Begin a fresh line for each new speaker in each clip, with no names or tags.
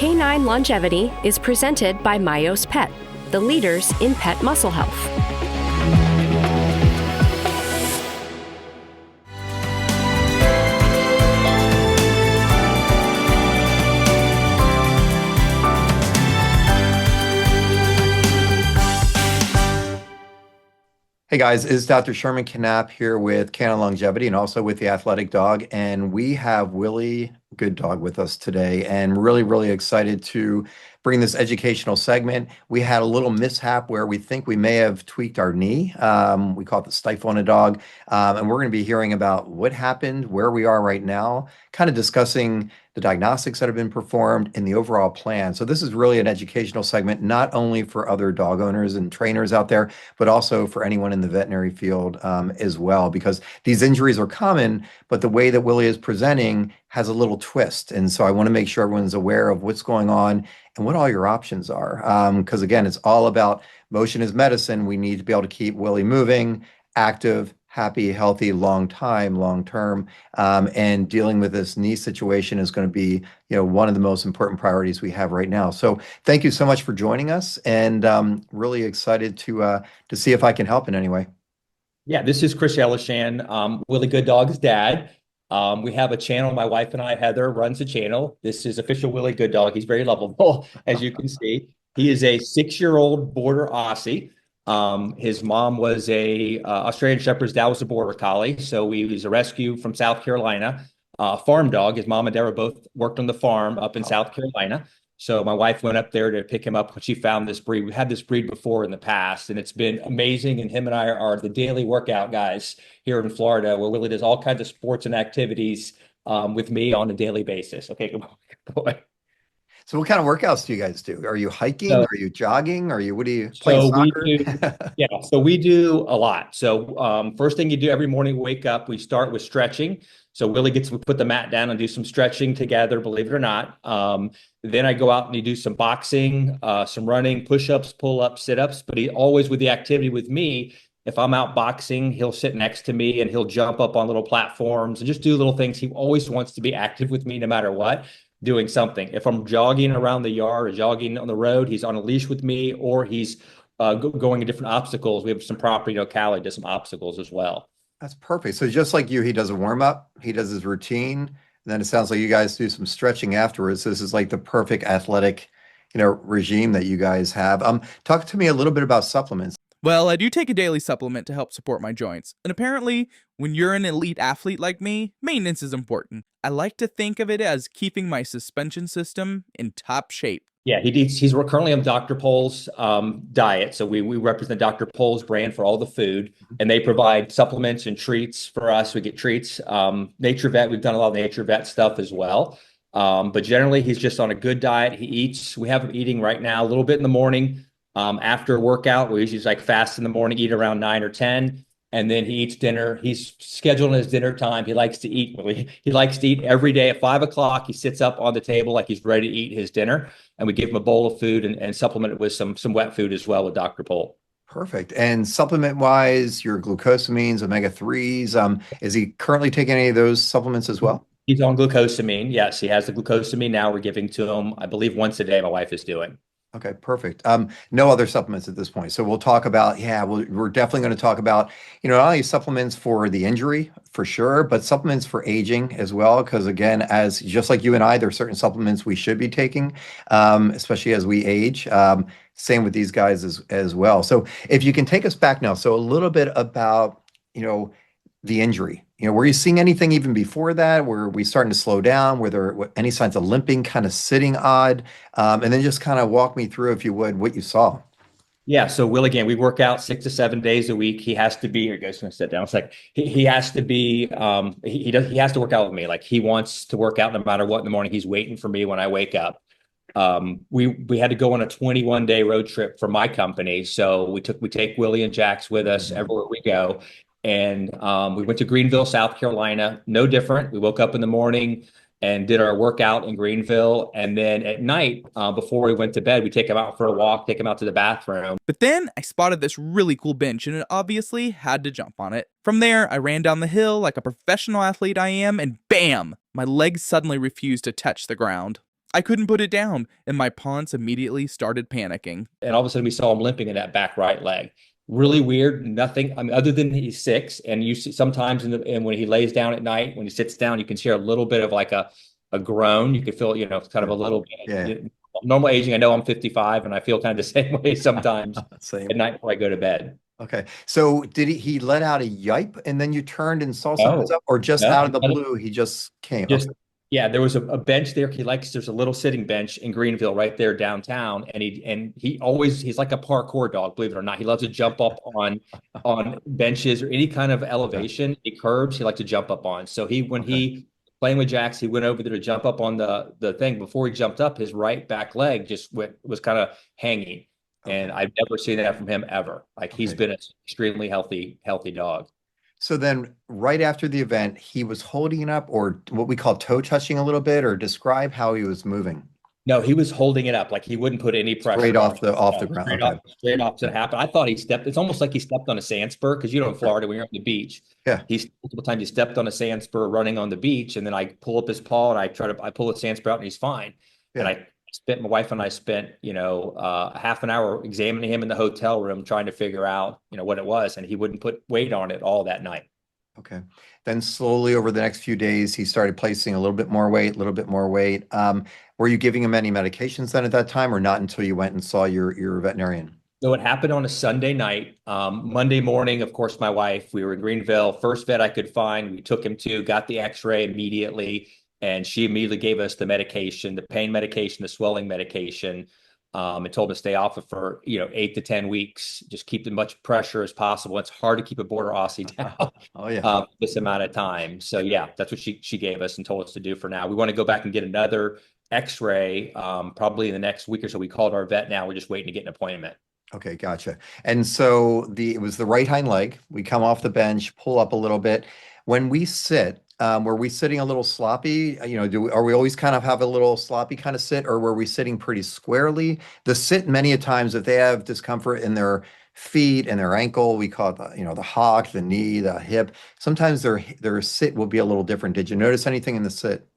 Canine Longevity is presented by Myos Pet, the leaders in pet muscle health.
Hey guys, it's Dr. Sherman Canapp here with Canine Longevity and also with the Athletic Dog. And we have Willy, good dog, with us today, and really excited to bring this educational segment. We had a little mishap where we think we may have tweaked our knee. We call it the stifle in a dog. And we're going to be hearing about what happened, where we are right now, kind of discussing the diagnostics that have been performed and the overall plan. So this is really an educational segment, not only for other dog owners and trainers out there, but also for anyone in the veterinary field as well, because these injuries are common, but the way that Willy is presenting has a little twist. And so I want to make sure everyone's aware of what's going on and what all your options are. Because again, it's all about motion is medicine. We need to be able to keep Willy moving, active, happy, healthy, long term. And dealing with this knee situation is going to be, one of the most important priorities we have right now. So thank you so much for joining us, and really excited to see if I can help in any way.
Yeah, this is Chris Elishan, Willy Good Dog's dad. We have a channel. My wife and I, Heather, runs a channel. This is official Willy Good Dog. He's very lovable, as you can see. He is a 6-year-old border Aussie. His mom was a Australian Shepherd. His dad was a border collie. So he was a rescue from South Carolina, farm dog. His mom and dad were both worked on the farm up in South Carolina. So my wife went up there to pick him up when she found this breed. We had this breed before in the past, and it's been amazing. And him and I are the daily workout guys here in Florida, where Willy does all kinds of sports and activities with me on a daily basis. Okay, good boy.
So what kind of workouts do you guys do? Are you hiking? Are you jogging? What are you playing soccer?
So we do a lot. So first thing you do every morning, wake up, we start with stretching. So Willy we put the mat down and do some stretching together, believe it or not. Then I go out and you do some boxing, some running, push-ups, pull-ups, sit-ups, but he always with the activity with me. If I'm out boxing, he'll sit next to me and he'll jump up on little platforms and just do little things. He always wants to be active with me no matter what, doing something. If I'm jogging around the yard or jogging on the road, he's on a leash with me, or he's going to different obstacles. We have some property, Cali does some obstacles as well.
That's perfect. So just like you, he does a warm-up, he does his routine, and then it sounds like you guys do some stretching afterwards. This is like the perfect athletic, regime that you guys have. Talk to me a little bit about supplements.
Well, I do take a daily supplement to help support my joints. And apparently, when you're an elite athlete like me, maintenance is important. I like to think of it as keeping my suspension system in top shape.
Yeah, he's currently on Dr. Pole's diet. So we represent Dr. Pole's brand for all the food, and they provide supplements and treats for us. We get treats. Nature Vet, we've done a lot of Nature Vet stuff as well. But generally, he's just on a good diet. He eats. We have him eating right now a little bit in the morning. After a workout, we usually fast in the morning, eat around 9 or 10. And then he eats dinner. He's scheduled his dinner time. He likes to eat. He likes to eat every day at 5 o'clock. He sits up on the table like he's ready to eat his dinner. And we give him a bowl of food and supplement it with some wet food as well with Dr. Pole.
Perfect. And supplement-wise, your glucosamines, omega-3s, is he currently taking any of those supplements as well?
He's on glucosamine. Yes, he has the glucosamine now. We're giving to him, I believe, once a day. My wife is doing.
Okay, perfect. No other supplements at this point. So we'll talk about, we're definitely going to talk about, not only supplements for the injury for sure, but supplements for aging as well. Because again, as just like you and I, there are certain supplements we should be taking, especially as we age. Same with these guys as well. So if you can take us back now, so a little bit about, the injury. Were you seeing anything even before that? Were we starting to slow down? Were there any signs of limping, kind of sitting odd? And then just kind of walk me through, if you would, what you saw.
Yeah. So Will, again, we work out 6 to 7 days a week. He has to be, here goes, going to sit down. It's like, he has to be, he has to work out with me. Like he wants to work out no matter what in the morning. He's waiting for me when I wake up. We had to go on a 21-day road trip for my company. So we take Willy and Jax with us everywhere we go. And we went to Greenville, South Carolina. No different. We woke up in the morning and did our workout in Greenville. And then at night, before we went to bed, we take him out for a walk, take him out to the bathroom.
But then I spotted this really cool bench and it obviously had to jump on it. From there, I ran down the hill like a professional athlete I am, and bam! My legs suddenly refused to touch the ground. I couldn't put it down, and my Ponce immediately started panicking.
And all of a sudden we saw him limping in that back right leg. Really weird. Nothing. I mean, other than he's 6, and you see sometimes and when he lays down at night, when he sits down, you can hear a little bit of like a groan. You can feel, kind of a little bit.
Yeah.
Normal aging. I know I'm 55, and I feel kind of the same way sometimes
Same.
at night before I go to bed.
Okay. So did he let out a yipe and then you turned and saw
No,
something up, or just
no,
out of the
he let it-
blue, he just came?
Just
Okay.
yeah, there was a bench there. There's a little sitting bench in Greenville right there downtown, and he's like a parkour dog, believe it or not. He loves to jump up on benches or any kind of elevation, any curbs. He likes to jump up on. So when he playing with Jax, he went over there to jump up on the thing. Before he jumped up, his right back leg was kind of hanging, and I've never seen that from him ever. Like he's been an extremely healthy dog.
So then right after the event, he was holding it up, or what we call toe touching a little bit, or describe how he was moving.
No, he was holding it up like he wouldn't put any pressure
Straight off
on
the ground.
Straight off to happen. I thought he stepped. It's almost like he stepped on a sand spur, because in Florida when you're on the beach, multiple times he stepped on a sand spur running on the beach, and then I pull up his paw and I pull the sand spur out and he's fine. Yeah. And my wife and I spent half an hour examining him in the hotel room trying to figure out what it was, and he wouldn't put weight on it all that night.
Okay. Then slowly over the next few days, he started placing a little bit more weight, a little bit more weight. Were you giving him any medications then at that time, or not until you went and saw your veterinarian?
So it happened on a Sunday night. Monday morning, of course, my wife, we were in Greenville, first vet I could find. We took him to, got the x-ray immediately, and she immediately gave us the medication, the pain medication, the swelling medication, and told us to stay off it for 8 to 10 weeks. Just keep as much pressure as possible. It's hard to keep a border Aussie down this amount of time. So yeah, that's what she gave us and told us to do for now. We want to go back and get another x-ray probably in the next week or so. We called our vet now. We're just waiting to get an appointment.
Okay, gotcha. And so it was the right hind leg. We come off the bench, pull up a little bit. When we sit, were we sitting a little sloppy? Are we always kind of have a little sloppy kind of sit, or were we sitting pretty squarely? The sit, many a times, if they have discomfort in their feet and their ankle, we call it the hock, the knee, the hip. Sometimes their sit will be a little different. Did you notice anything in the sit?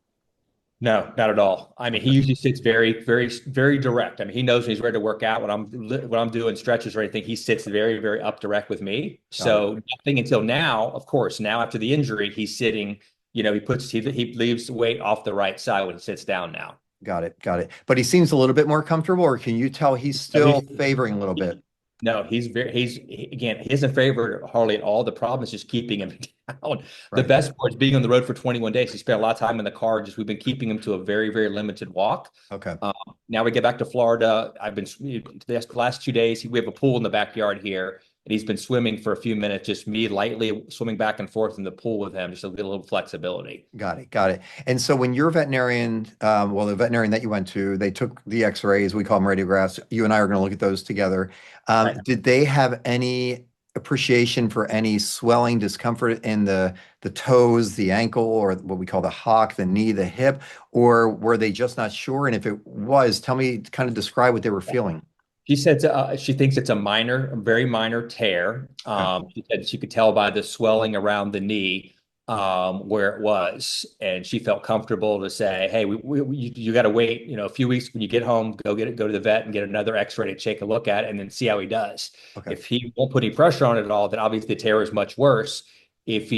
No, not at all. I mean, he usually sits very, very, very direct. I mean, he knows when he's ready to work out. When I'm doing stretches or anything, he sits very, very up direct with me. So nothing until now. Of course, now after the injury, he's sitting. He leaves the weight off the right side when he sits down now.
Got it. But he seems a little bit more comfortable, or can you tell he's still favoring a little bit?
No, he isn't favored hardly at all. The problem is just keeping him down. Right. The best part is being on the road for 21 days. He spent a lot of time in the car. We've been keeping him to a very, very limited walk.
Okay.
Now we get back to Florida. The last 2 days, we have a pool in the backyard here, and he's been swimming for a few minutes, just me lightly swimming back and forth in the pool with him, just to get a little flexibility.
Got it. And so when your veterinarian, the veterinarian that you went to, they took the x-rays, we call them radiographs. You and I are going to look at those together. Right. Did they have any appreciation for any swelling, discomfort in the toes, the ankle, or what we call the hock, the knee, the hip, or were they just not sure? And if it was, kind of describe what they were feeling.
She said she thinks it's a very minor tear. She said she could tell by the swelling around the knee where it was, and she felt comfortable to say, "Hey, you got to wait, a few weeks. When you get home, go to the vet and get another X-ray to take a look at it, and then see how he does. Okay. If he won't put any pressure on it at all, then obviously the tear is much worse. He's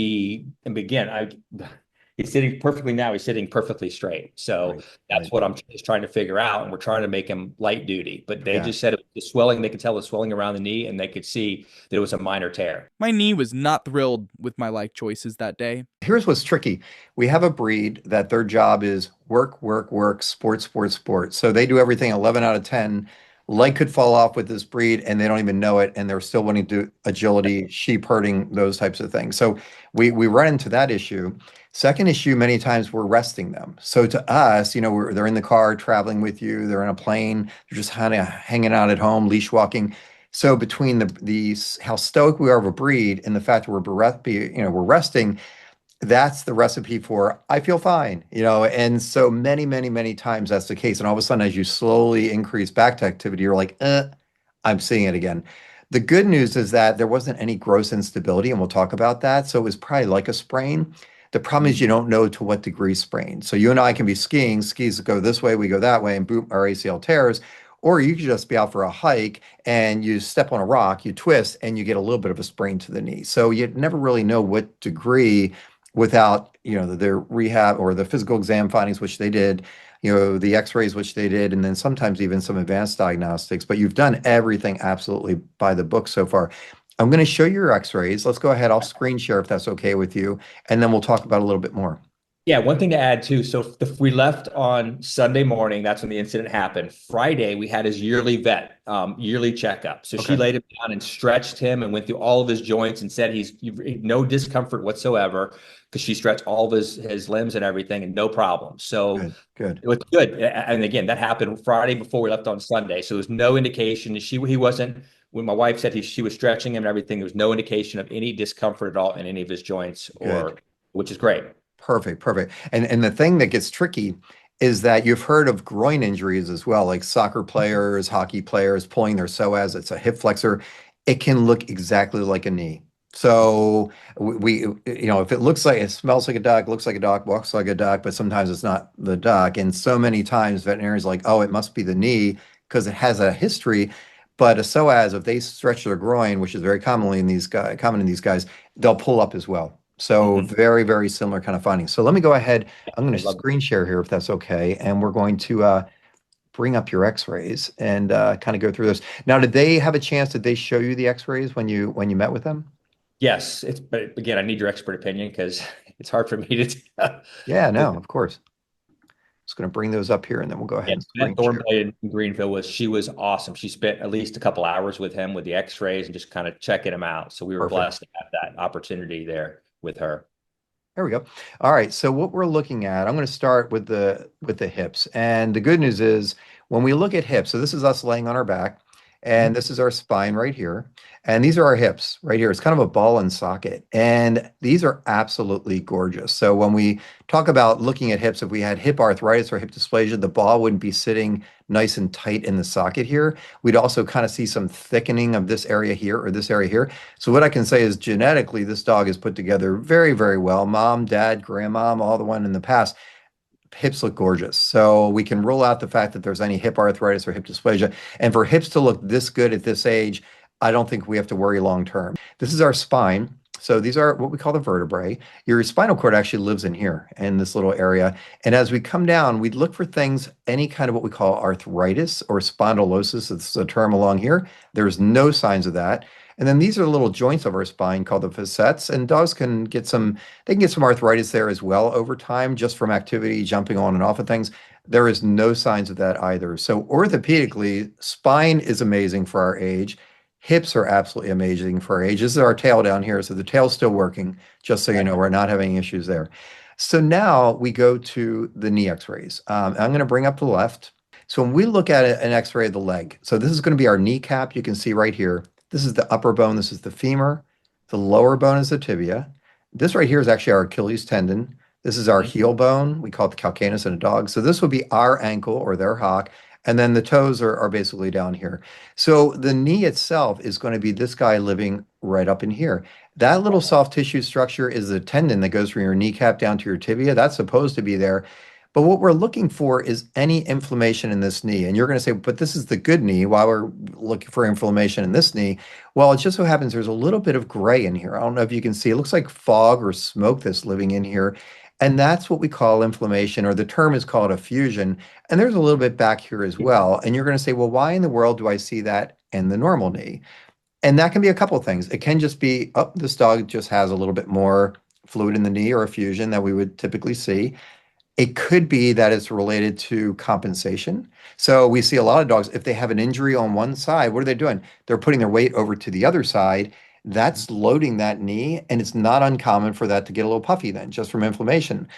sitting perfectly now. He's sitting perfectly straight. So that's what I'm just trying to figure out. And we're trying to make him light duty. But they just said it was the swelling. They could tell the swelling around the knee, and they could see that it was a minor tear.
My knee was not thrilled with my life choices that day.
Here's what's tricky. We have a breed that their job is work, sport. So they do everything 11 out of 10. Leg could fall off with this breed and they don't even know it, and they're still wanting to do agility, sheep herding, those types of things. So we run into that issue. Second issue, many times we're resting them. So to us, they're in the car traveling with you, they're in a plane, they're just kind of hanging out at home, leash walking. So between the how stoic we are of a breed and the fact that we're resting, that's the recipe for I feel fine, and so many times that's the case. And all of a sudden, as you slowly increase back to activity, you're like, I'm seeing it again. The good news is that there wasn't any gross instability, and we'll talk about that. So it was probably like a sprain. The problem is you don't know to what degree sprain. So you and I can be skiing, skis go this way, we go that way, and boom, our ACL tears. Or you could just be out for a hike and you step on a rock, you twist, and you get a little bit of a sprain to the knee. So you never really know what degree without, their rehab or the physical exam findings, which they did, the x-rays, which they did, and then sometimes even some advanced diagnostics. But you've done everything absolutely by the book so far. I'm going to show you your x-rays. Let's go ahead. I'll screen share if that's okay with you, and then we'll talk about it a little bit more.
Yeah, one thing to add too. So if we left on Sunday morning, that's when the incident happened. Friday, we had his yearly yearly checkup. So she laid him down and stretched him and went through all of his joints and said he's no discomfort whatsoever because she stretched all of his limbs and everything and no problem. So
good.
It was good. And again, that happened Friday before we left on Sunday. So there was no indication. He wasn't, when my wife said she was stretching him and everything, there was no indication of any discomfort at all in any of his joints, which is great.
Perfect. And the thing that gets tricky is that you've heard of groin injuries as well, like soccer players, hockey players pulling their psoas. It's a hip flexor. It can look exactly like a knee. So if it smells like a duck, looks like a duck, walks like a duck, but sometimes it's not the duck. And so many times veterinarians are like, oh, it must be the knee because it has a history. But a psoas, if they stretch their groin, which is very common in these guys, they'll pull up as well. So very, very similar kind of findings. So let me go ahead. I'm going to screen share here if that's okay. And we're going to bring up your x-rays and kind of go through this. Now, did they show you the x-rays when you met with them?
Yes. But again, I need your expert opinion because it's hard for me to tell.
Yeah, no, of course. Just going to bring those up here and then we'll go ahead and screen share.
Thornblade in Greenville she was awesome. She spent at least a couple hours with him with the x-rays and just kind of checking him out. So we were blessed to have that opportunity there with her.
There we go. All right. So what we're looking at, I'm going to start with the hips. And the good news is when we look at hips, so this is us laying on our back, and this is our spine right here. And these are our hips right here. It's kind of a ball and socket. And these are absolutely gorgeous. So when we talk about looking at hips, if we had hip arthritis or hip dysplasia, the ball wouldn't be sitting nice and tight in the socket here. We'd also kind of see some thickening of this area here or this area here. So what I can say is genetically, this dog is put together very, very well. Mom, dad, grandmom, all the one in the past. Hips look gorgeous. So we can rule out the fact that there's any hip arthritis or hip dysplasia. And for hips to look this good at this age, I don't think we have to worry long term. This is our spine. So these are what we call the vertebrae. Your spinal cord actually lives in here in this little area. And as we come down, we look for things, any kind of what we call arthritis or spondylosis. It's a term along here. There's no signs of that. And then these are little joints of our spine called the facets, and dogs can get some arthritis there as well over time, just from activity, jumping on and off of things. There is no signs of that either. So orthopedically, spine is amazing for our age. Hips are absolutely amazing for our age. This is our tail down here. So the tail's still working, just so you know, we're not having issues there. So now we go to the knee x-rays. I'm going to bring up the left. So when we look at an x-ray of the leg, so this is going to be our kneecap. You can see right here. This is the upper bone. This is the femur. The lower bone is the tibia. This right here is actually our Achilles tendon. This is our heel bone. We call it the calcaneus in a dog. So this would be our ankle or their hock. And then the toes are basically down here. So the knee itself is going to be this guy living right up in here. That little soft tissue structure is the tendon that goes from your kneecap down to your tibia. That's supposed to be there. But what we're looking for is any inflammation in this knee. And you're going to say, but this is the good knee. Why we're looking for inflammation in this knee? Well, it just so happens there's a little bit of gray in here. I don't know if you can see. It looks like fog or smoke that's living in here. And that's what we call inflammation, or the term is called effusion. And there's a little bit back here as well. And you're going to say, well, why in the world do I see that in the normal knee? And that can be a couple of things. It can just be, oh, this dog just has a little bit more fluid in the knee or effusion that we would typically see. It could be that it's related to compensation. So we see a lot of dogs, if they have an injury on one side, what are they doing? They're putting their weight over to the other side. That's loading that knee, and it's not uncommon for that to get a little puffy then, just from inflammation.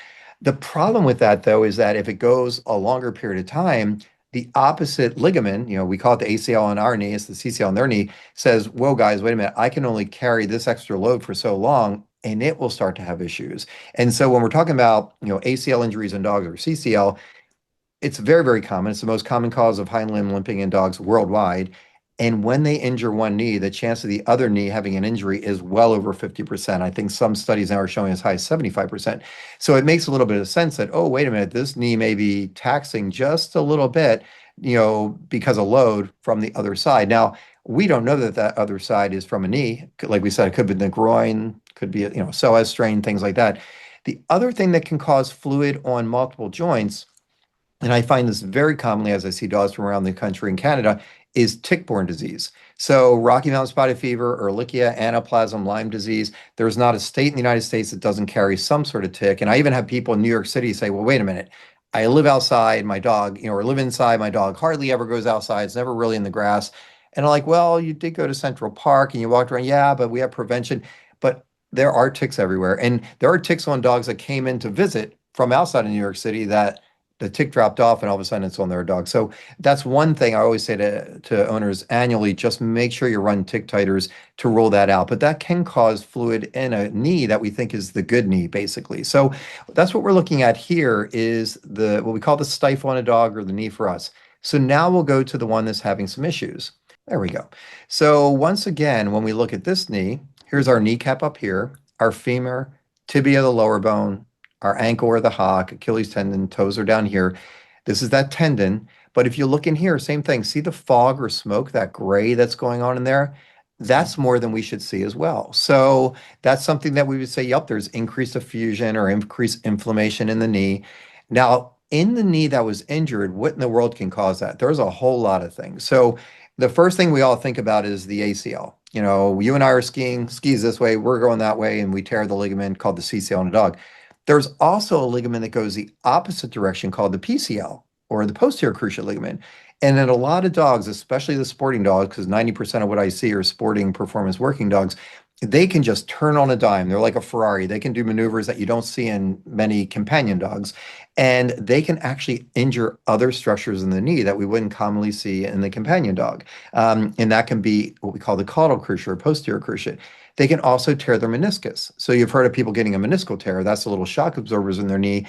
The problem with that, though, is that if it goes a longer period of time, the opposite ligament, we call it the ACL on our knee, it's the CCL on their knee, says, whoa, guys, wait a minute, I can only carry this extra load for so long, and it will start to have issues. And so when we're talking about, ACL injuries in dogs or CCL, it's very, very common. It's the most common cause of hind limb limping in dogs worldwide. And when they injure one knee, the chance of the other knee having an injury is well over 50%. I think some studies now are showing as high as 75%. So it makes a little bit of sense that, oh, wait a minute, this knee may be taxing just a little bit, because of load from the other side. Now, we don't know that that other side is from a knee. Like we said, it could be the groin, could be, psoas strain, things like that. The other thing that can cause fluid on multiple joints, and I find this very commonly as I see dogs from around the country in Canada, is tick-borne disease. So Rocky Mountain spotted fever, Ehrlichia, anaplasm, Lyme disease. There's not a state in the United States that doesn't carry some sort of tick. And I even have people in New York City say, well, wait a minute. I live outside, my dog, or live inside, my dog hardly ever goes outside. It's never really in the grass. And I'm like, well, you did go to Central Park and you walked around. Yeah, but we have prevention. But there are ticks everywhere. And there are ticks on dogs that came in to visit from outside of New York City that the tick dropped off and all of a sudden it's on their dog. So that's one thing I always say to owners annually, just make sure you run tick titers to rule that out. But that can cause fluid in a knee that we think is the good knee, basically. So that's what we're looking at here is what we call the stifle on a dog or the knee for us. So now we'll go to the one that's having some issues. There we go. So once again, when we look at this knee, here's our kneecap up here, our femur, tibia, the lower bone, our ankle or the hock, Achilles tendon, toes are down here. This is that tendon. But if you look in here, same thing. See the fog or smoke, that gray that's going on in there? That's more than we should see as well. So that's something that we would say, yep, there's increased effusion or increased inflammation in the knee. Now, in the knee that was injured, what in the world can cause that? There's a whole lot of things. So the first thing we all think about is the ACL. You and I are skiing, skis this way, we're going that way, and we tear the ligament called the CCL in a dog. There's also a ligament that goes the opposite direction called the PCL, or the posterior cruciate ligament. And in a lot of dogs, especially the sporting dogs, because 90% of what I see are sporting performance working dogs, they can just turn on a dime. They're like a Ferrari. They can do maneuvers that you don't see in many companion dogs. And they can actually injure other structures in the knee that we wouldn't commonly see in the companion dog. And that can be what we call the caudal cruciate or posterior cruciate. They can also tear their meniscus. So you've heard of people getting a meniscal tear. That's the little shock absorbers in their knee.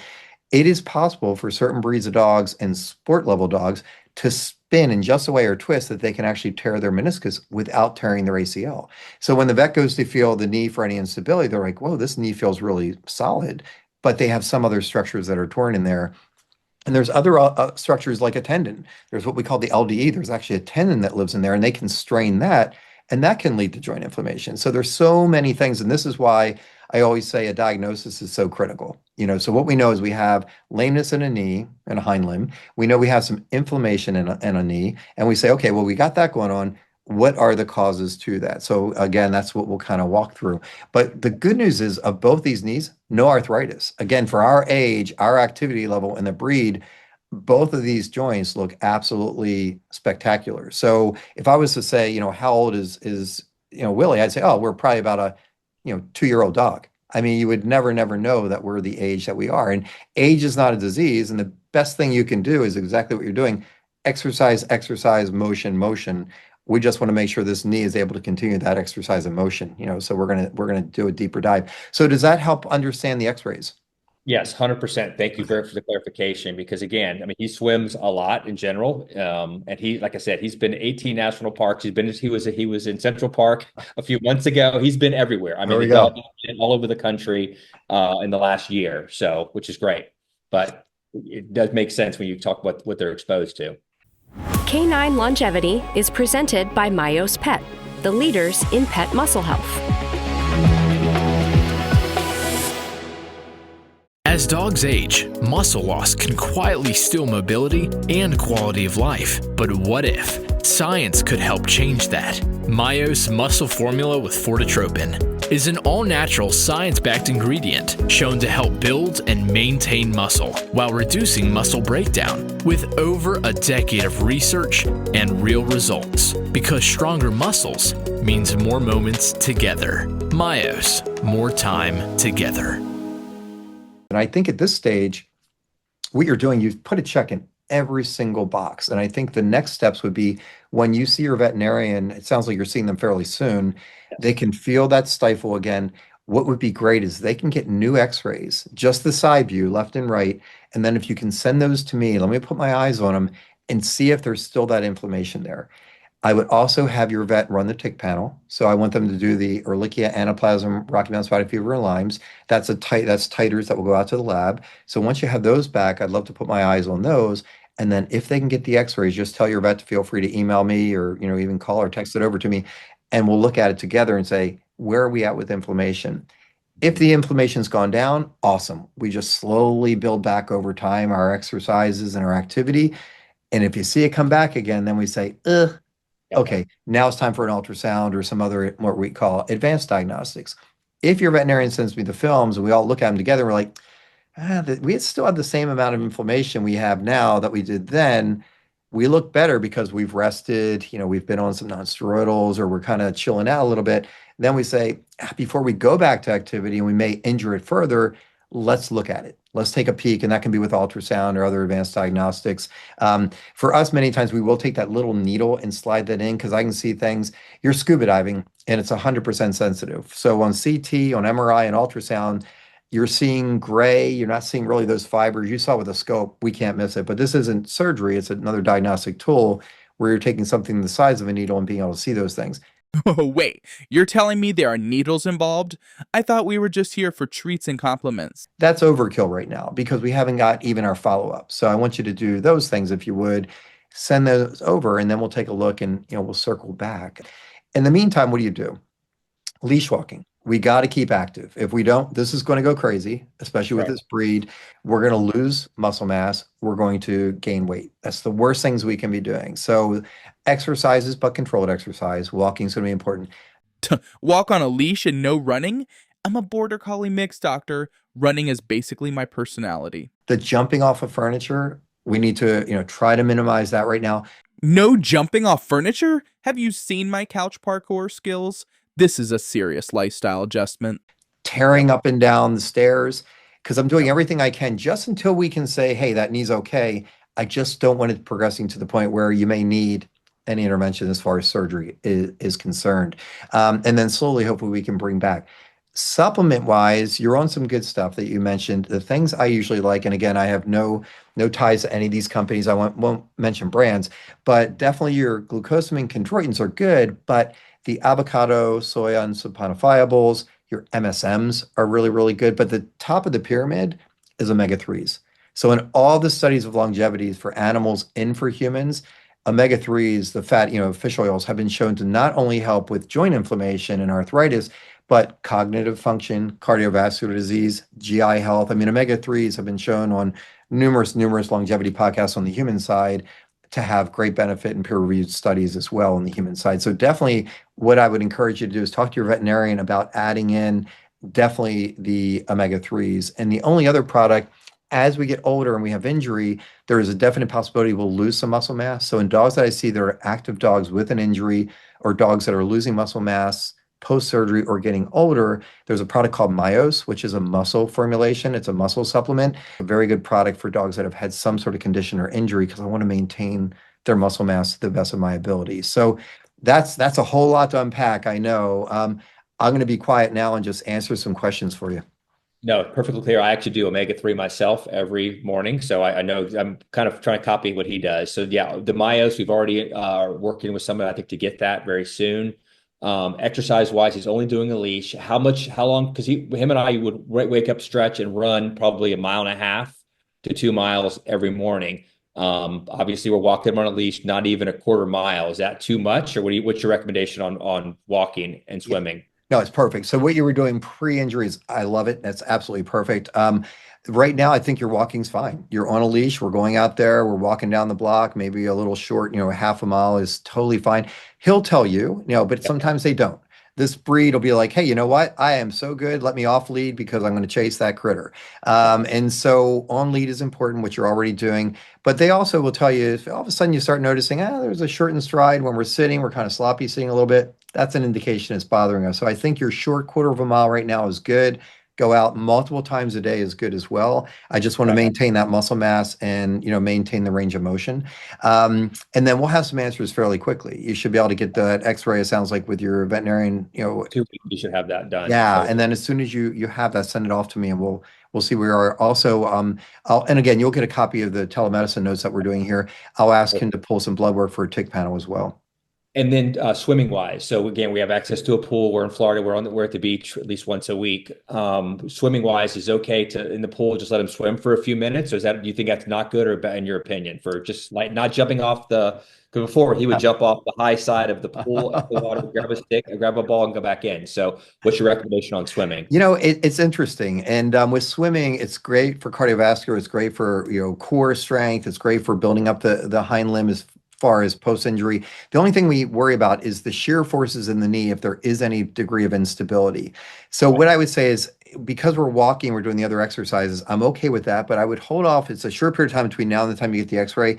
It is possible for certain breeds of dogs and sport level dogs to spin in just a way or twist that they can actually tear their meniscus without tearing their ACL. So when the vet goes to feel the knee for any instability, they're like, whoa, this knee feels really solid, but they have some other structures that are torn in there. And there's other structures like a tendon. There's what we call the LDE. There's actually a tendon that lives in there, and they can strain that, and that can lead to joint inflammation. So there's so many things, and this is why I always say a diagnosis is so critical. So what we know is we have lameness in a knee and a hind limb. We know we have some inflammation in a knee, and we say, okay, well, we got that going on. What are the causes to that? So again, that's what we'll kind of walk through. But the good news is of both these knees, no arthritis. Again, for our age, our activity level, and the breed, both of these joints look absolutely spectacular. So if I was to say, how old is Willy, I'd say, oh, we're probably about a 2-year-old dog. I mean, you would never know that we're the age that we are. And age is not a disease. And the best thing you can do is exactly what you're doing. Exercise, motion. We just want to make sure this knee is able to continue that exercise and motion, so we're going to do a deeper dive. So does that help understand the x-rays?
Yes, 100%. Thank you for the clarification, because again, I mean, he swims a lot in general. And he, like I said, he's been 18 national parks. He was in Central Park a few months ago. He's been everywhere. I mean, the dog has been all over the country in the last year, so, which is great. But it does make sense when you talk about what they're exposed to.
Canine Longevity is presented by Myos Pet, the leaders in pet muscle health.
As dogs age, muscle loss can quietly steal mobility and quality of life. But what if science could help change that? Myos Muscle Formula with Fortitropin is an all-natural science-backed ingredient shown to help build and maintain muscle while reducing muscle breakdown, with over a decade of research and real results. Because stronger muscles means more moments together. Myos, more time together.
And I think at this stage, what you're doing, you've put a check in every single box. And I think the next steps would be when you see your veterinarian, it sounds like you're seeing them fairly soon, they can feel that stifle again. What would be great is they can get new x-rays, just the side view, left and right. And then if you can send those to me, let me put my eyes on them and see if there's still that inflammation there. I would also have your vet run the tick panel. So I want them to do the Ehrlichia, Anaplasma, Rocky Mountain Spotted Fever, and Lyme's. That's titers that will go out to the lab. So once you have those back, I'd love to put my eyes on those. And then if they can get the x-rays, just tell your vet to feel free to email me or, even call or text it over to me. And we'll look at it together and say, where are we at with inflammation? If the inflammation's gone down, awesome. We just slowly build back over time our exercises and our activity. And if you see it come back again, then we say, ugh, okay, now it's time for an ultrasound or some other, what we call advanced diagnostics. If your veterinarian sends me the films and we all look at them together, we're like, we still have the same amount of inflammation we have now that we did then. We look better because we've rested, we've been on some non-steroidals or we're kind of chilling out a little bit. Then we say, before we go back to activity and we may injure it further, let's look at it. Let's take a peek, and that can be with ultrasound or other advanced diagnostics. For us, many times we will take that little needle and slide that in because I can see things. You're scuba diving, and it's 100% sensitive. So on CT, on MRI, and ultrasound, you're seeing gray. You're not seeing really those fibers. You saw with a scope, we can't miss it. But this isn't surgery. It's another diagnostic tool where you're taking something the size of a needle and being able to see those things.
Oh, wait, you're telling me there are needles involved? I thought we were just here for treats and compliments.
That's overkill right now because we haven't got even our follow-up. So I want you to do those things if you would. Send those over and then we'll take a look and we'll circle back. In the meantime, what do? Leash walking. We got to keep active. If we don't, this is going to go crazy, especially with this breed. We're going to lose muscle mass. We're going to gain weight. That's the worst things we can be doing. So exercises, but controlled exercise. Walking is going to be important.
Walk on a leash and no running? I'm a border collie mix, doctor. Running is basically my personality.
The jumping off of furniture, we need to, try to minimize that right now.
No jumping off furniture? Have you seen my couch parkour skills? This is a serious lifestyle adjustment.
Tearing up and down the stairs, because I'm doing everything I can just until we can say, hey, that knee's okay. I just don't want it progressing to the point where you may need any intervention as far as surgery is concerned. And then slowly, hopefully, we can bring back. Supplement-wise, you're on some good stuff that you mentioned. The things I usually like, and again, I have no ties to any of these companies. I won't mention brands, but definitely your glucosamine chondroitins are good, but the avocado, soya, and saponifiables, your MSMs are really, really good. But the top of the pyramid is omega-3s. So in all the studies of longevity for animals and for humans, omega-3s, the fat, fish oils have been shown to not only help with joint inflammation and arthritis, but cognitive function, cardiovascular disease, GI health. I mean, omega-3s have been shown on numerous longevity podcasts on the human side to have great benefit in peer-reviewed studies as well on the human side. So definitely what I would encourage you to do is talk to your veterinarian about adding in definitely the omega-3s. And the only other product, as we get older and we have injury, there is a definite possibility we'll lose some muscle mass. So in dogs that I see that are active dogs with an injury or dogs that are losing muscle mass post-surgery or getting older, there's a product called Myos, which is a muscle formulation. It's a muscle supplement, a very good product for dogs that have had some sort of condition or injury because I want to maintain their muscle mass to the best of my ability. So that's a whole lot to unpack, I know. I'm going to be quiet now and just answer some questions for you.
No, perfectly clear. I actually do omega-3 myself every morning. So I know I'm kind of trying to copy what he does. So yeah, the Myos, we've already are working with someone, I think, to get that very soon. Exercise wise, he's only doing a leash. How long? Because him and I would wake up, stretch, and run probably 1.5 to 2 miles every morning. Obviously, we're walking him on a leash, not even a quarter mile. Is that too much, or what's your recommendation on walking and swimming?
Yeah. No, it's perfect. So what you were doing pre-injuries, I love it. That's absolutely perfect. Right now, I think your walking's fine. You're on a leash. We're going out there. We're walking down the block, maybe a little short, half a mile is totally fine. He'll tell you, but sometimes they don't. This breed will be like, hey, you know what? I am so good. Let me off lead because I'm going to chase that critter. And so on lead is important, which you're already doing. But they also will tell you if all of a sudden you start noticing, there's a shortened stride when we're sitting, we're kind of sloppy sitting a little bit. That's an indication it's bothering us. So I think your short quarter of a mile right now is good. Go out multiple times a day is good as well. I just want to maintain that muscle mass and, maintain the range of motion. And then we'll have some answers fairly quickly. You should be able to get that x-ray, it sounds like, with your veterinarian,
2 weeks, you should have that done.
Yeah. And then as soon as you have that, send it off to me and we'll see where we are. Also, and again, you'll get a copy of the telemedicine notes that we're doing here. I'll ask him to pull some blood work for a tick panel as well.
And then swimming wise, so again, we have access to a pool. We're in Florida. We're at the beach at least once a week. Swimming wise, is okay to in the pool just let him swim for a few minutes, or is that, do you think that's not good or bad in your opinion for just like not jumping off the? Because before he would jump off the high side of the pool at the water, grab a stick, grab a ball, and go back in. So, what's your recommendation on swimming?
It's interesting. And with swimming, it's great for cardiovascular. It's great for, core strength. It's great for building up the hind limb as far as post-injury. The only thing we worry about is the shear forces in the knee if there is any degree of instability. So what I would say is, because we're walking, we're doing the other exercises, I'm okay with that, but I would hold off. It's a short period of time between now and the time you get the x-ray.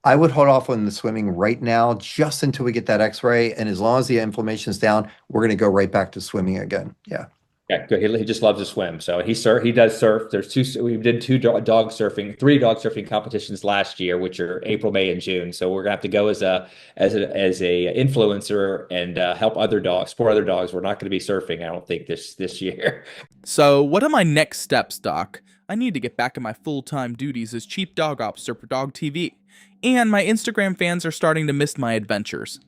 I would hold off on the swimming right now, just until we get that x-ray. And as long as the inflammation is down, we're going to go right back to swimming again. Yeah.
Yeah, good. He just loves to swim. So he does surf. We did three dog surfing competitions last year, which are April, May, and June. So we're gonna have to go as a influencer and help other dogs, support other dogs. We're not going to be surfing, I don't think, this year.
So what are my next steps, Doc? I need to get back in my full-time duties as chief dog officer for Dog TV. And my Instagram fans are starting to miss my adventures.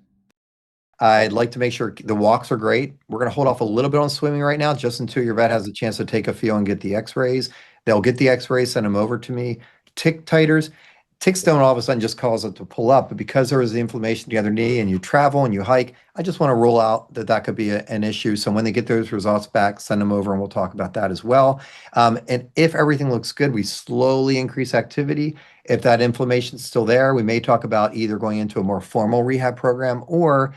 I'd like to make sure the walks are great. We're going to hold off a little bit on swimming right now, just until your vet has a chance to take a feel and get the x-rays. They'll get the x-rays, send them over to me. Tick titers. Ticks don't all of a sudden just cause it to pull up, but because there is the inflammation in the other knee and you travel and you hike, I just want to rule out that could be an issue. So when they get those results back, send them over and we'll talk about that as well. And if everything looks good, we slowly increase activity. If that inflammation is still there, we may talk about either going into a more formal rehab program, or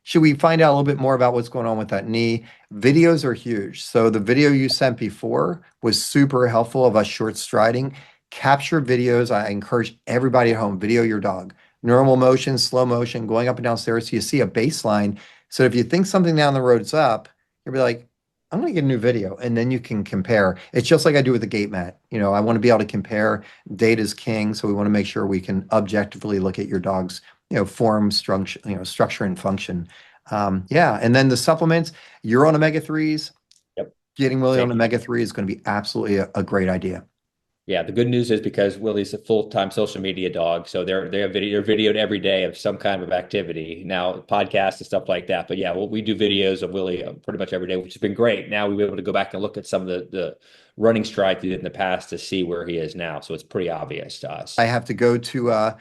should we find out a little bit more about what's going on with that knee? Videos are huge. So the video you sent before was super helpful of us short striding. Capture videos. I encourage everybody at home, video your dog. Normal motion, slow motion, going up and down stairs so you see a baseline. So if you think something down the road's up, you'll be like, I'm going to get a new video, and then you can compare. It's just like I do with the gate mat. I want to be able to compare. Data's king, so we want to make sure we can objectively look at your dog's form, structure and function. And then the supplements, you're on omega-3s.
Yep.
Getting Willy on omega-3 is going to be absolutely a great idea.
Yeah, the good news is because Willy's a full-time social media dog, so they're videoed every day of some kind of activity. Now, podcasts and stuff like that. But yeah, we do videos of Willy pretty much every day, which has been great. Now we'll be able to go back and look at some of the running strides he did in the past to see where he is now. So it's pretty obvious to us.
I have to go to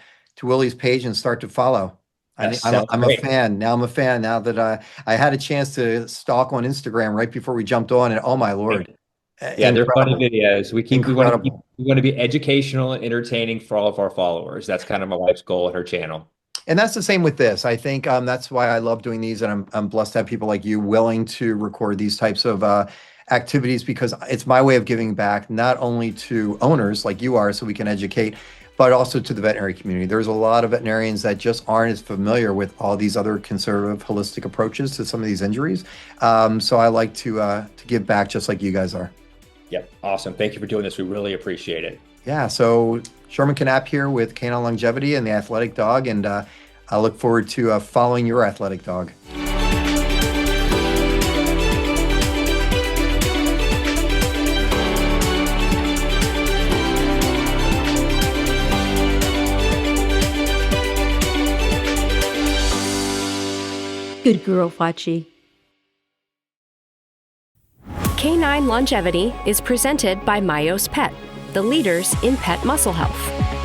Willy's page and start to follow.
Yes,
I'm a fan. Now I'm a fan now that I had a chance to stalk on Instagram right before we jumped on, and oh my Lord.
Yeah, they're funny videos. We want to be educational and entertaining for all of our followers. That's kind of my wife's goal at her channel.
And that's the same with this. I think that's why I love doing these, and I'm blessed to have people like you willing to record these types of activities, because it's my way of giving back, not only to owners like you are, so we can educate, but also to the veterinary community. There's a lot of veterinarians that just aren't as familiar with all these other conservative, holistic approaches to some of these injuries. So I like to give back just like you guys are.
Yep. Awesome. Thank you for doing this. We really appreciate it.
Yeah. So Sherman Canapp here with Canine Longevity and the Athletic Dog. And I look forward to following your athletic dog.
Good girl, Fachi.
Canine Longevity is presented by Myos Pet, the leaders in pet muscle health.